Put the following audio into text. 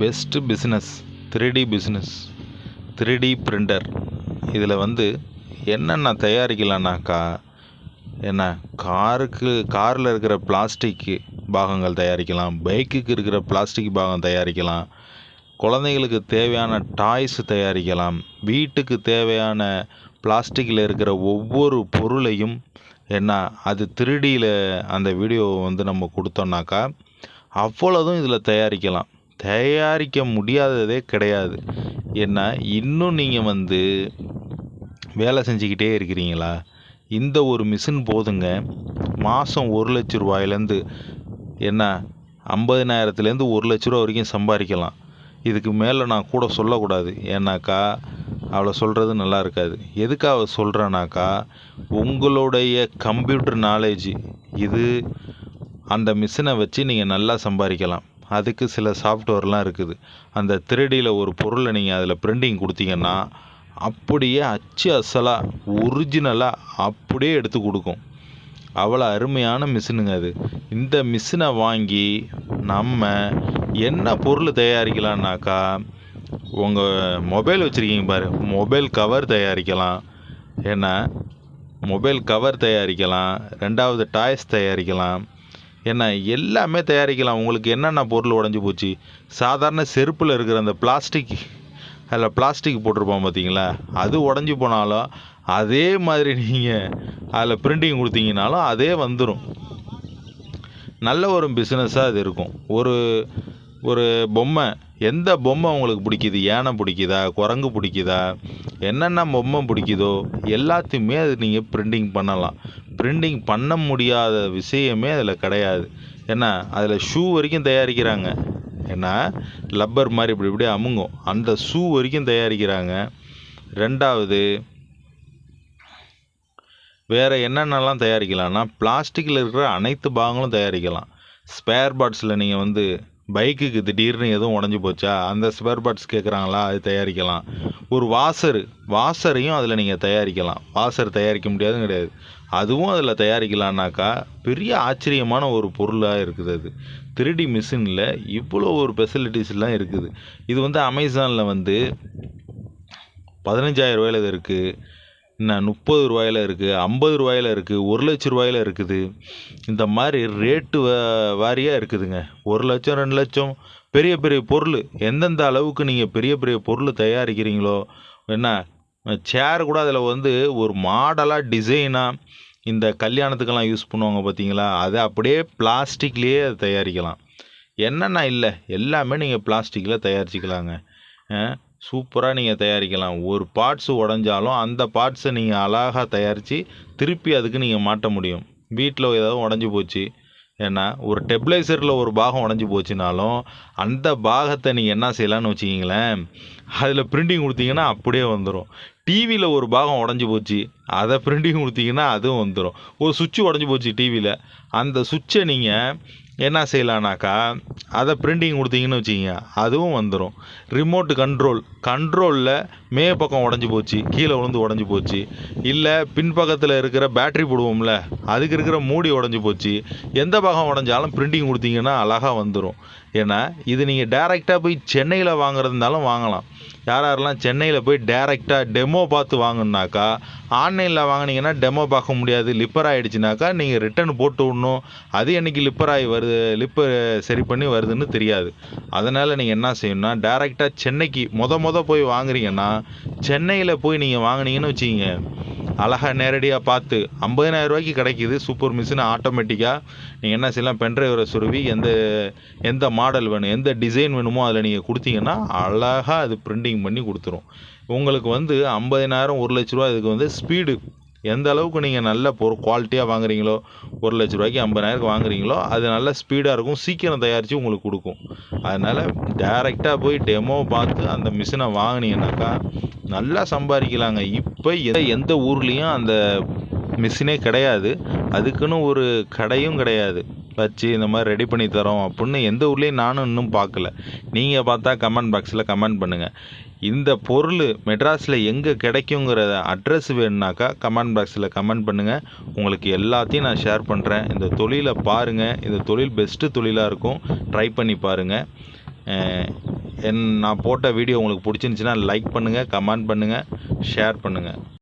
Best business 3D business 3D printer. இதில் என்னென்ன தயாரிக்கலான்னாக்கா, என்ன காரில் இருக்கிற பிளாஸ்டிக் பாகங்கள் தயாரிக்கலாம், பைக்குக்கு இருக்கிற பிளாஸ்டிக் பாகம் தயாரிக்கலாம், குழந்தைங்களுக்கு தேவையான டாய்ஸ் தயாரிக்கலாம், வீட்டுக்கு தேவையான பிளாஸ்டிக்கில் இருக்கிற ஒவ்வொரு பொருளையும் அது 3Dயில் அந்த வீடியோவை நம்ம கொடுத்தோம்னாக்கா அவ்வளோதும் இதில் தயாரிக்கலாம். தயாரிக்க முடியாததே கிடையாது. இன்னும் நீங்கள் வேலை செஞ்சுக்கிட்டே இருக்கிறீங்களா? இந்த ஒரு மிஷின் போதுங்க. மாதம் 1 லட்ச ரூபாயிலேருந்து 50,000லேருந்து 1 லட்ச ரூபா வரைக்கும் சம்பாதிக்கலாம். இதுக்கு மேலே நான் கூட சொல்லக்கூடாது, ஏன்னாக்கா அவளை சொல்கிறது நல்லா இருக்காது. எதுக்காக சொல்கிறேன்னாக்கா, உங்களுடைய கம்ப்யூட்டர் நாலேஜ் இது அந்த மிஷினை வச்சு நீங்கள் நல்லா சம்பாதிக்கலாம். அதுக்கு சில சாஃப்ட்வேர்லாம் இருக்குது. அந்த 3Dயில் ஒரு பொருளை நீங்கள் அதில் பிரிண்டிங் கொடுத்தீங்கன்னா அப்படியே அச்சு அசலாக ஒரிஜினலாக அப்படியே எடுத்து கொடுக்கும். அவ்வளோ அருமையான மிஷினுங்க அது. இந்த மிஷினை வாங்கி நம்ம என்ன பொருள் தயாரிக்கலான்னாக்கா, உங்கள் மொபைல் வச்சுருக்கீங்க பாரு, மொபைல் கவர் தயாரிக்கலாம். மொபைல் கவர் தயாரிக்கலாம், 2வது டாய்ஸ் தயாரிக்கலாம், எல்லாமே தயாரிக்கலாம். உங்களுக்கு என்னென்ன பொருள் உடஞ்சி போச்சு? சாதாரண செருப்பில் இருக்கிற அந்த பிளாஸ்டிக், அதில் பிளாஸ்டிக் போட்டிருப்போம் பார்த்தீங்களா, அது உடஞ்சி போனாலும் அதே மாதிரி நீங்கள் அதில் பிரிண்டிங் கொடுத்தீங்கனாலும் அதே வந்துடும். நல்ல ஒரு பிஸ்னஸாக அது இருக்கும். ஒரு பொம்மை, எந்த பொம்மை உங்களுக்கு பிடிக்குது? யானை பிடிக்குதா, குரங்கு பிடிக்குதா, என்னென்ன பொம்மை பிடிக்குதோ எல்லாத்தையுமே அது நீங்கள் பிரிண்டிங் பண்ணலாம். பிரிண்டிங் பண்ண முடியாத விஷயமே அதில் கிடையாது. அதில் ஷூ வரைக்கும் தயாரிக்கிறாங்க. லப்பர் மாதிரி இப்படி அமுங்கும், அந்த ஷூ வரைக்கும் தயாரிக்கிறாங்க. 2வது வேறு என்னென்னலாம் தயாரிக்கலாம்னா, பிளாஸ்டிக்கில் இருக்கிற அனைத்து பாகங்களும் தயாரிக்கலாம். ஸ்பேர் பார்ட்ஸில் நீங்கள் பைக்குக்கு திடீர்னு எதுவும் உடஞ்சி போச்சா, அந்த ஸ்பேர் பார்ட்ஸ் கேட்குறாங்களா, அது தயாரிக்கலாம். ஒரு வாசரையும் அதில் நீங்கள் தயாரிக்கலாம். வாசர் தயாரிக்க முடியாதுன்னு கிடையாது, அதுவும் அதில் தயாரிக்கலான்னாக்கா பெரிய ஆச்சரியமான ஒரு பொருளாக இருக்குது. அது 3D மிஷினில் இவ்வளோ ஒரு ஃபெசிலிட்டிஸ்லாம் இருக்குது. இது அமேசானில் 15,000 ரூபாயில் இது இருக்குது, 30 ரூபாயில் இருக்குது, 50 ரூபாயில் இருக்குது, 1 லட்ச ரூபாயில் இருக்குது. இந்த மாதிரி ரேட்டு வாரியாக இருக்குதுங்க. 1 லட்சம் 2 லட்சம் பெரிய பெரிய பொருள். எந்தெந்த அளவுக்கு நீங்கள் பெரிய பெரிய பொருள் தயாரிக்கிறீங்களோ, சேர் கூட அதில் ஒரு மாடலாக டிசைனாக இந்த கல்யாணத்துக்கெல்லாம் யூஸ் பண்ணுவாங்க பார்த்தீங்களா, அது அப்படியே பிளாஸ்டிக்லேயே அதை தயாரிக்கலாம். என்னென்ன இல்லை எல்லாமே நீங்கள் பிளாஸ்டிக்கில் தயாரிச்சிக்கலாங்க. சூப்பராக நீங்கள் தயாரிக்கலாம். ஒரு பார்ட்ஸு உடஞ்சாலும் அந்த பார்ட்ஸை நீங்கள் அழகாக தயாரித்து திருப்பி அதுக்கு நீங்கள் மாட்ட முடியும். வீட்டில் ஏதாவது உடஞ்சி போச்சு, ஒரு டெப்ளைசரில் ஒரு பாகம் உடஞ்சி போச்சுனாலும் அந்த பாகத்தை நீங்கள் என்ன செய்யலான்னு வச்சுக்கிங்களேன், அதில் பிரிண்டிங் கொடுத்தீங்கன்னா அப்படியே வந்துடும். டிவியில் ஒரு பாகம் உடஞ்சி போச்சு, அதை பிரிண்டிங் கொடுத்தீங்கன்னா அதுவும் வந்துடும். ஒரு சுவிட்சு உடஞ்சி போச்சு டிவியில், அந்த சுவிட்சை நீங்கள் என்ன செய்யலான்னாக்கா அதை பிரிண்டிங் கொடுத்தீங்கன்னு வச்சுக்கிங்க, அதுவும் வந்துடும். ரிமோட்டு கண்ட்ரோலில் பக்கம் உடஞ்சி போச்சு, கீழே விழுந்து உடஞ்சி போச்சு, இல்லை பின்பக்கத்தில் இருக்கிற பேட்ரி போடுவோம்ல, அதுக்கு இருக்கிற மூடி உடஞ்சி போச்சு, எந்த பாகம் உடஞ்சாலும் பிரிண்டிங் கொடுத்தீங்கன்னா அழகாக வந்துடும். இது நீங்கள் டேரெக்டாக போய் சென்னையில் வாங்குறதுனாலும் வாங்கலாம். யாரெல்லாம் சென்னையில் போய் டேரெக்டாக டெமோ பார்த்து வாங்கினாக்கா, ஆன்லைனில் வாங்கினீங்கன்னா டெமோ பார்க்க முடியாது, லிப்பர் ஆகிடுச்சுனாக்கா நீங்கள் ரிட்டன் போட்டு விடணும். அது என்றைக்கு லிப்பர் ஆகி வருது, லிப்பர் சரி பண்ணி வருதுன்னு தெரியாது. அதனால் நீங்கள் என்ன செய்யணும்னா, டேரெக்டாக சென்னைக்கு போய் வாங்குறீங்கன்னா, சென்னையில் போய் நீங்கள் வாங்கினீங்கன்னு வச்சுக்கிங்க, அழகாக நேரடியாக பார்த்து 50,000 ரூபாய்க்கு கிடைக்கிது சூப்பர் மிஷின். ஆட்டோமேட்டிக்காக நீங்கள் என்ன செய்யலாம், பென்ட்ரைவரை சுருவி எந்த மாடல் வேணும், எந்த டிசைன் வேணுமோ அதில் நீங்கள் கொடுத்தீங்கன்னா அழகாக அது பிரிண்டிங் பண்ணி கொடுத்துரும். உங்களுக்கு 50,000 1 லட்ச ரூபா. இதுக்கு ஸ்பீடு எந்த அளவுக்கு நீங்கள் நல்ல குவாலிட்டியாக வாங்குறீங்களோ, 1 லட்ச ரூபாய்க்கு 50,000 வாங்குறீங்களோ அது நல்ல ஸ்பீடாக இருக்கும், சீக்கிரம் தயாரித்து உங்களுக்கு கொடுக்கும். அதனால் டேரெக்டாக போய் டெமோ பார்த்து அந்த மிஷினை வாங்கினீங்கன்னாக்கா நல்லா சம்பாதிக்கலாங்க. இப்போ எந்த ஊர்லேயும் அந்த மிஷினே கிடையாது, அதுக்குன்னு ஒரு கடையும் கிடையாது வச்சு இந்த மாதிரி ரெடி பண்ணி தரோம் அப்படின்னு எந்த ஊர்லேயும் நானும் இன்னும் பார்க்கல. நீங்கள் பார்த்தா கமெண்ட் பாக்ஸில் கமெண்ட் பண்ணுங்கள். இந்த பொருள் மெட்ராஸில் எங்கே கிடைக்குங்கிற அட்ரஸ் வேணுனாக்கா கமெண்ட் பாக்ஸில் கமெண்ட் பண்ணுங்கள். உங்களுக்கு எல்லாத்தையும் நான் ஷேர் பண்ணுறேன். இந்த தொழிலை பாருங்கள், இந்த தொழில் பெஸ்ட்டு தொழிலாக இருக்கும், ட்ரை பண்ணி பாருங்கள். நான் போட்ட வீடியோ உங்களுக்கு பிடிச்சிருந்துச்சின்னா லைக் பண்ணுங்கள், கமெண்ட் பண்ணுங்கள், ஷேர் பண்ணுங்கள்.